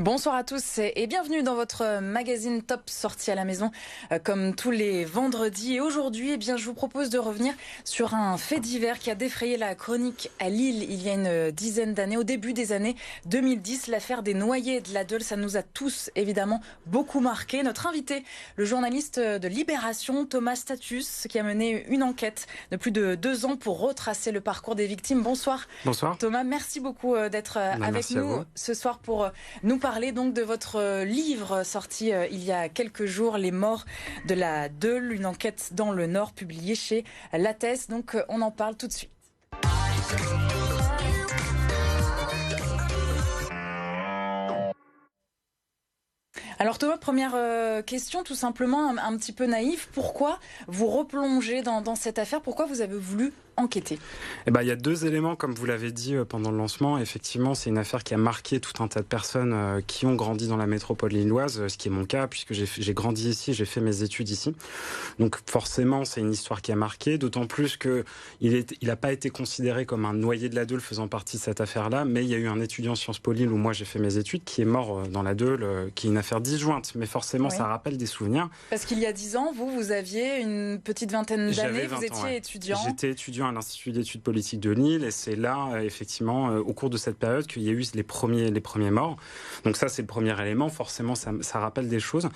Bonsoir à tous et bienvenue dans votre magazine Top sortie à la maison comme tous les vendredis. Et aujourd'hui, je vous propose de revenir sur un fait divers qui a défrayé la chronique à Lille il y a une dizaine d'années, au début des années 2010. L'affaire des noyés de la Deûle, ça nous a tous évidemment beaucoup marqué. Notre invité, le journaliste de Libération, Thomas Stathus, qui a mené une enquête de plus de 2 ans pour retracer le parcours des victimes. Bonsoir. Bonsoir. Thomas, merci beaucoup d'être avec nous ce soir pour nous parler donc de votre livre sorti il y a quelques jours, Les morts de la Deûle, une enquête dans le Nord publiée chez Lattès. Donc on en parle tout de suite. Alors Thomas, première question tout simplement un petit peu naïf. Pourquoi vous replongez dans cette affaire? Pourquoi vous avez voulu enquêter? Il y a 2 éléments, comme vous l'avez dit pendant le lancement. Effectivement, c'est une affaire qui a marqué tout un tas de personnes qui ont grandi dans la métropole lilloise, ce qui est mon cas, puisque j'ai grandi ici, j'ai fait mes études ici. Donc forcément, c'est une histoire qui a marqué, d'autant plus qu'il n'a pas été considéré comme un noyé de la Deûle faisant partie de cette affaire-là, mais il y a eu un étudiant Sciences Po Lille où moi j'ai fait mes études, qui est mort dans la Deûle, qui est une affaire disjointe, mais forcément ça rappelle des souvenirs. Parce qu'il y a 10 ans, vous aviez une petite vingtaine d'années, vous étiez étudiant. J'étais étudiant à l'Institut d'études politiques de Lille, et c'est là, effectivement, au cours de cette période qu'il y a eu les premiers morts. Donc ça, c'est le premier élément. Forcément, ça rappelle des choses.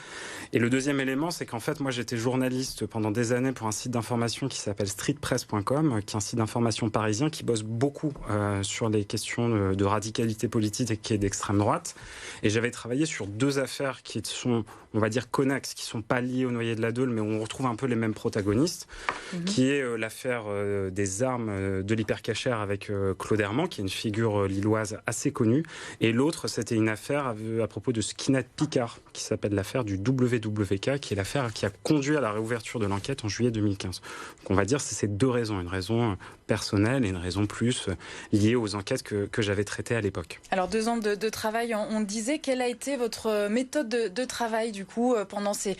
Et le deuxième élément, c'est qu'en fait, moi, j'étais journaliste pendant des années pour un site d'information qui s'appelle streetpress.com, qui est un site d'information parisien qui bosse beaucoup sur les questions de radicalité politique et d'extrême droite. Et j'avais travaillé sur 2 affaires qui sont, on va dire, connexes, qui ne sont pas liées au noyé de la Deûle, mais où on retrouve un peu les mêmes protagonistes, qui est l'affaire des armes de l'hypercachère avec Claude Herman, qui est une figure lilloise assez connue. Et l'autre, c'était une affaire à propos de Skinhead Picard, qui s'appelle l'affaire du WWK, qui est l'affaire qui a conduit à la réouverture de l'enquête en juillet 2015. Donc on va dire que c'est ces 2 raisons, une raison personnelle et une raison plus liée aux enquêtes que j'avais traitées à l'époque. Alors 2 ans de travail, on disait, quelle a été votre méthode de travail du coup pendant ces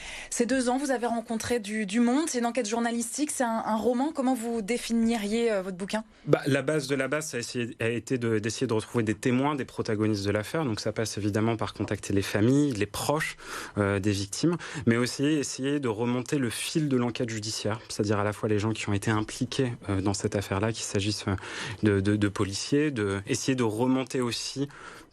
2 ans? Vous avez rencontré du monde, c'est une enquête journalistique, c'est un roman. Comment vous définiriez votre bouquin? La base de la base, ça a été d'essayer de retrouver des témoins, des protagonistes de l'affaire. Donc ça passe évidemment par contacter les familles, les proches des victimes, mais aussi essayer de remonter le fil de l'enquête judiciaire, c'est-à-dire à la fois les gens qui ont été impliqués dans cette affaire-là, qu'il s'agisse de policiers, essayer de remonter aussi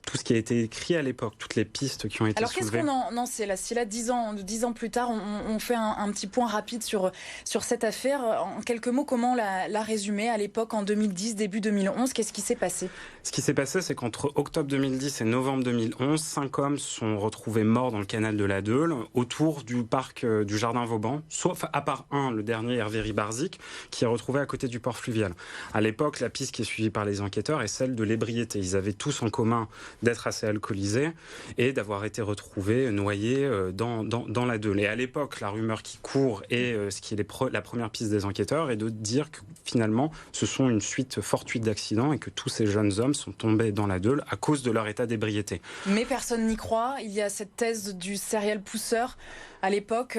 tout ce qui a été écrit à l'époque, toutes les pistes qui ont été soulevées. Alors qu'est-ce qu'on en sait là? Si là, 10 ans plus tard, on fait un petit point rapide sur cette affaire. En quelques mots, comment la résumer à l'époque, en 2010, début 2011? Qu'est-ce qui s'est passé? Ce qui s'est passé, c'est qu'entre octobre 2010 et novembre 2011, 5 hommes sont retrouvés morts dans le canal de la Deûle, autour du parc du Jardin Vauban, sauf à part un, le dernier, Hervé Ribarzik, qui est retrouvé à côté du port fluvial. À l'époque, la piste qui est suivie par les enquêteurs est celle de l'ébriété. Ils avaient tous en commun d'être assez alcoolisés et d'avoir été retrouvés noyés dans la Deûle. Et à l'époque, la rumeur qui court et ce qui est la première piste des enquêteurs est de dire que finalement, ce sont une suite fortuite d'accidents et que tous ces jeunes hommes sont tombés dans la Deûle à cause de leur état d'ébriété. Mais personne n'y croit. Il y a cette thèse du serial pousseur à l'époque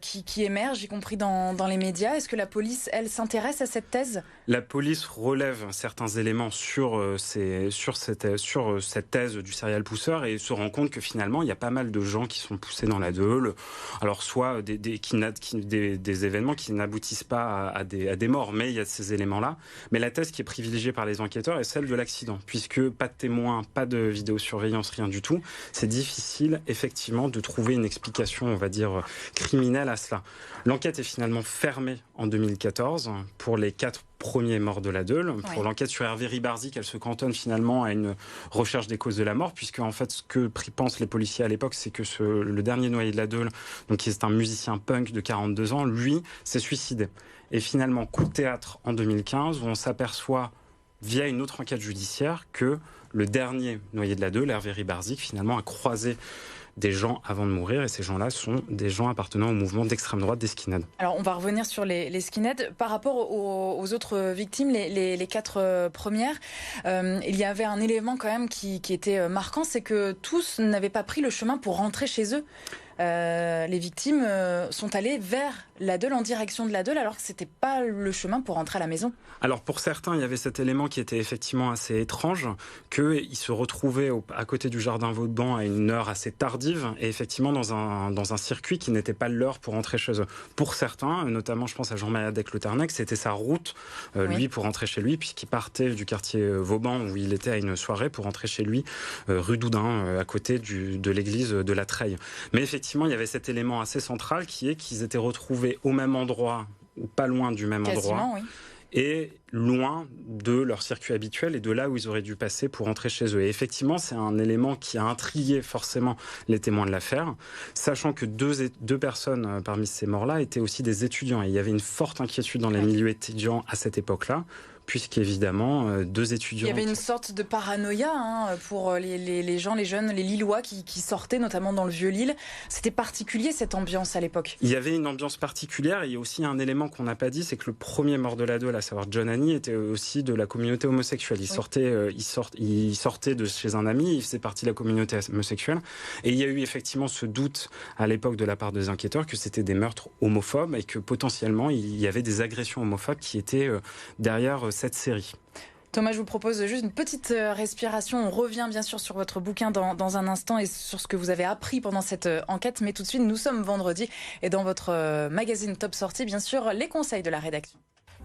qui émerge, y compris dans les médias. Est-ce que la police, elle, s'intéresse à cette thèse? La police relève certains éléments sur cette thèse du serial pousseur et se rend compte que finalement, il y a pas mal de gens qui sont poussés dans la Deûle. Alors, soit des événements qui n'aboutissent pas à des morts, mais il y a ces éléments-là. Mais la thèse qui est privilégiée par les enquêteurs est celle de l'accident, puisque pas de témoins, pas de vidéosurveillance, rien du tout. C'est difficile, effectivement, de trouver une explication, on va dire, criminelle à cela. L'enquête est finalement fermée en 2014 pour les 4 premiers morts de la Deûle. Pour l'enquête sur Hervé Ribarzik, elle se cantonne finalement à une recherche des causes de la mort, puisque en fait, ce que pensent les policiers à l'époque, c'est que le dernier noyé de la Deûle, donc qui est un musicien punk de 42 ans, lui, s'est suicidé. Et finalement, coup de théâtre en 2015, où on s'aperçoit, via une autre enquête judiciaire, que le dernier noyé de la Deûle, Hervé Ribarzik, finalement a croisé des gens avant de mourir, et ces gens-là sont des gens appartenant au mouvement d'extrême droite des skinheads. Alors on va revenir sur les skinheads. Par rapport aux autres victimes, les 4 premières, il y avait un élément quand même qui était marquant, c'est que tous n'avaient pas pris le chemin pour rentrer chez eux. les victimes sont allées vers la Deûle, en direction de la Deûle, alors que c'était pas le chemin pour rentrer à la maison. Alors pour certains, il y avait cet élément qui était effectivement assez étrange, qu'ils se retrouvaient à côté du jardin Vauban à une heure assez tardive, et effectivement dans un circuit qui n'était pas leur pour rentrer chez eux. Pour certains, notamment je pense à Jean-Marie Adec-Le-Ternec, c'était sa route, lui, pour rentrer chez lui, puisqu'il partait du quartier Vauban où il était à une soirée pour rentrer chez lui, rue Doudin, à côté de l'église de la Treille. Mais effectivement, il y avait cet élément assez central qui est qu'ils étaient retrouvés au même endroit, ou pas loin du même endroit. Oui. Et loin de leur circuit habituel et de là où ils auraient dû passer pour rentrer chez eux. Et effectivement, c'est un élément qui a intrigué forcément les témoins de l'affaire, sachant que deux personnes parmi ces morts-là étaient aussi des étudiants. Et il y avait une forte inquiétude dans les milieux étudiants à cette époque-là, puisqu'évidemment, deux étudiants... Il y avait une sorte de paranoïa pour les gens, les jeunes, les Lillois qui sortaient, notamment dans le Vieux-Lille. C'était particulier, cette ambiance, à l'époque. Il y avait une ambiance particulière, et il y a aussi un élément qu'on n'a pas dit, c'est que le premier mort de la Deûle, à savoir John Annie, était aussi de la communauté homosexuelle. Il sortait de chez un ami, il faisait partie de la communauté homosexuelle, et il y a eu effectivement ce doute à l'époque de la part des enquêteurs que c'était des meurtres homophobes, et que potentiellement il y avait des agressions homophobes qui étaient derrière cette série. Thomas, je vous propose juste une petite respiration. On revient bien sûr sur votre bouquin dans un instant et sur ce que vous avez appris pendant cette enquête. Mais tout de suite, nous sommes vendredi et dans votre magazine Top Sortie, bien sûr, les conseils de la rédaction.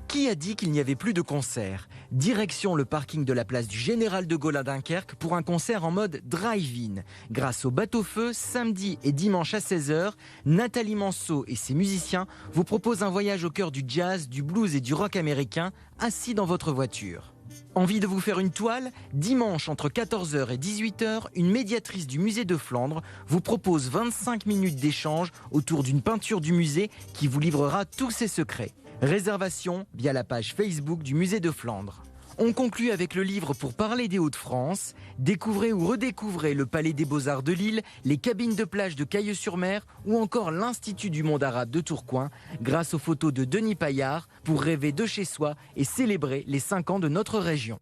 Qui a dit qu'il n'y avait plus de concert? Direction le parking de la place du Général de Gaulle à Dunkerque pour un concert en mode drive-in. Grâce au bateau-feu, samedi et dimanche à 16h, Nathalie Manceau et ses musiciens vous proposent un voyage au cœur du jazz, du blues et du rock américain, assis dans votre voiture. Envie de vous faire une toile? Dimanche entre 14h et 18h, une médiatrice du musée de Flandre vous propose 25 minutes d'échange autour d'une peinture du musée qui vous livrera tous ses secrets. Réservation via la page Facebook du musée de Flandre. On conclut avec le livre Pour parler des Hauts-de-France. Découvrez ou redécouvrez le Palais des Beaux-Arts de Lille, les cabines de plage de Cailleux-sur-Mer ou encore l'Institut du monde arabe de Tourcoing grâce aux photos de Denis Paillard pour rêver de chez soi et célébrer les 5 ans de notre région.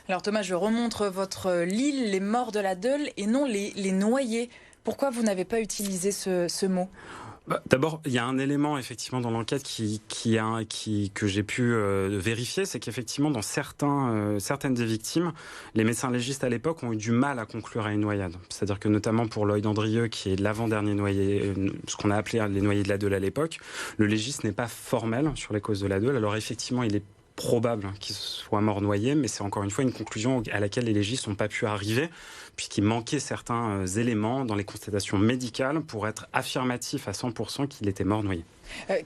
Alors Thomas, je remontre votre livre, Les morts de la Deûle et non les noyés. Pourquoi vous n'avez pas utilisé ce mot ? D'abord, il y a un élément effectivement dans l'enquête que j'ai pu vérifier, c'est qu'effectivement dans certaines des victimes, les médecins légistes à l'époque ont eu du mal à conclure à une noyade. C'est-à-dire que notamment pour Loïd Andrieux, qui est l'avant-dernier noyé, ce qu'on a appelé les noyés de la Deûle à l'époque, le légiste n'est pas formel sur les causes de la Deûle. Alors effectivement, il est probable qu'il soit mort noyé, mais c'est encore une fois une conclusion à laquelle les légistes n'ont pas pu arriver, puisqu'il manquait certains éléments dans les constatations médicales pour être affirmatif à 100% qu'il était mort noyé.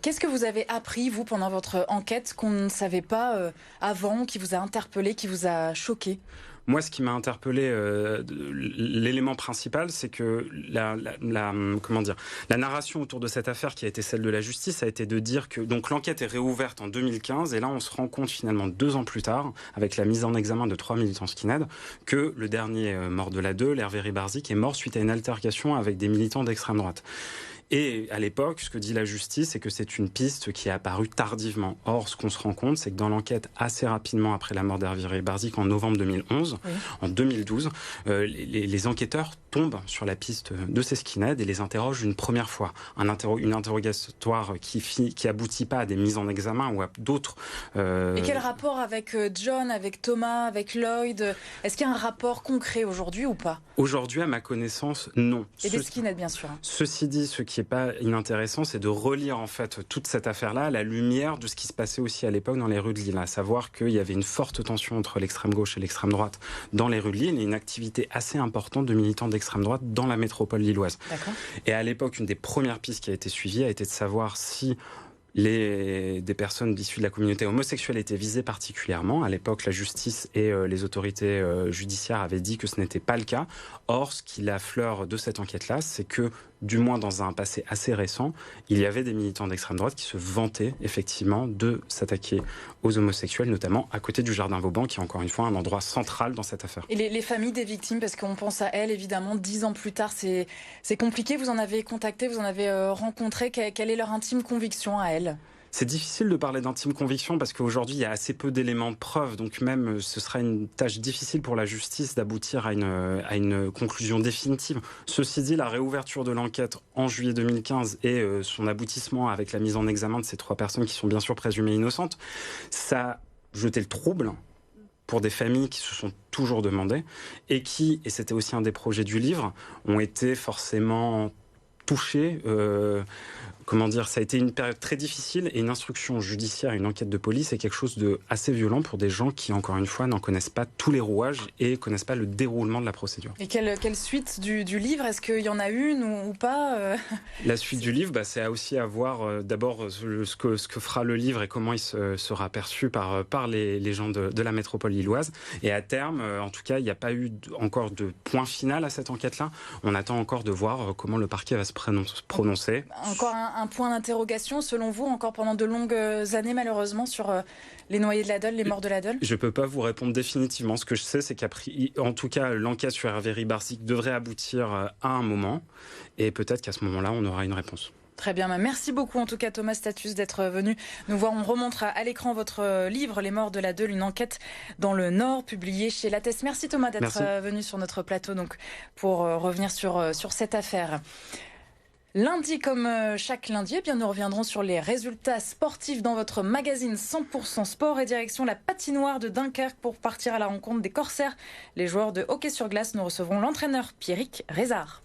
Qu'est-ce que vous avez appris, vous, pendant votre enquête, qu'on ne savait pas avant, qui vous a interpellé, qui vous a choqué ? Moi, ce qui m'a interpellé, l'élément principal, c'est que la narration autour de cette affaire qui a été celle de la justice a été de dire que donc l'enquête est réouverte en 2015 et là on se rend compte finalement 2 ans plus tard, avec la mise en examen de 3 militants skinhead, que le dernier mort de la Deûle, Hervé Ribarzik, est mort suite à une altercation avec des militants d'extrême droite. Et à l'époque, ce que dit la justice, c'est que c'est une piste qui est apparue tardivement. Or, ce qu'on se rend compte, c'est que dans l'enquête, assez rapidement après la mort d'Hervé Ribarzik, en novembre 2011, en 2012, les enquêteurs tombent sur la piste de ces skinheads et les interrogent une première fois. Une interrogatoire qui aboutit pas à des mises en examen ou à d'autres... Et quel rapport avec John, avec Thomas, avec Lloyd ? Est-ce qu'il y a un rapport concret aujourd'hui ou pas ? Aujourd'hui, à ma connaissance, non. Et des skinheads, bien sûr. Ceci dit, ce qui est pas inintéressant, c'est de relire en fait toute cette affaire-là à la lumière de ce qui se passait aussi à l'époque dans les rues de Lille, à savoir qu'il y avait une forte tension entre l'extrême gauche et l'extrême droite dans les rues de Lille et une activité assez importante de militants d'extrême droite dans la métropole lilloise. D'accord. Et à l'époque, une des premières pistes qui a été suivie a été de savoir si des personnes issues de la communauté homosexuelle étaient visées particulièrement. À l'époque, la justice et les autorités judiciaires avaient dit que ce n'était pas le cas. Or, ce qui l'affleure de cette enquête-là, c'est que, du moins dans un passé assez récent, il y avait des militants d'extrême droite qui se vantaient effectivement de s'attaquer aux homosexuels, notamment à côté du jardin Vauban, qui est encore une fois un endroit central dans cette affaire. Et les familles des victimes, parce qu'on pense à elles, évidemment, 10 ans plus tard, c'est compliqué. Vous en avez contacté, vous en avez rencontré. Quelle est leur intime conviction à elles ? C'est difficile de parler d'intime conviction parce qu'aujourd'hui, il y a assez peu d'éléments de preuve. Donc même, ce sera une tâche difficile pour la justice d'aboutir à une conclusion définitive. Ceci dit, la réouverture de l'enquête en juillet 2015 et son aboutissement avec la mise en examen de ces 3 personnes qui sont bien sûr présumées innocentes, ça a jeté le trouble pour des familles qui se sont toujours demandées et qui, et c'était aussi un des projets du livre, ont été forcément touchées. Ça a été une période très difficile et une instruction judiciaire, une enquête de police est quelque chose de assez violent pour des gens qui, encore une fois, n'en connaissent pas tous les rouages et connaissent pas le déroulement de la procédure. Et quelle suite du livre? Est-ce qu'il y en a une ou pas La suite du livre, c'est aussi à voir d'abord ce que fera le livre et comment il sera perçu par les gens de la métropole lilloise. Et à terme, en tout cas, il n'y a pas eu encore de point final à cette enquête-là. On attend encore de voir comment le parquet va se prononcer. Encore un point d'interrogation, selon vous, encore pendant de longues années, malheureusement, sur les noyés de la Dole, les morts de la Dole? Je ne peux pas vous répondre définitivement. Ce que je sais, c'est qu'en tout cas, l'enquête sur Hervé Ribarzik devrait aboutir à un moment. Et peut-être qu'à ce moment-là, on aura une réponse. Très bien, merci beaucoup en tout cas Thomas Status d'être venu nous voir. On remontre à l'écran votre livre Les morts de la Dole, une enquête dans le Nord, publié chez Lattès. Merci Thomas d'être venu sur notre plateau donc, pour revenir sur cette affaire. Lundi, comme chaque lundi, nous reviendrons sur les résultats sportifs dans votre magazine 100% sport et direction la patinoire de Dunkerque pour partir à la rencontre des Corsaires. Les joueurs de hockey sur glace, nous recevrons l'entraîneur Pierrick Rézard.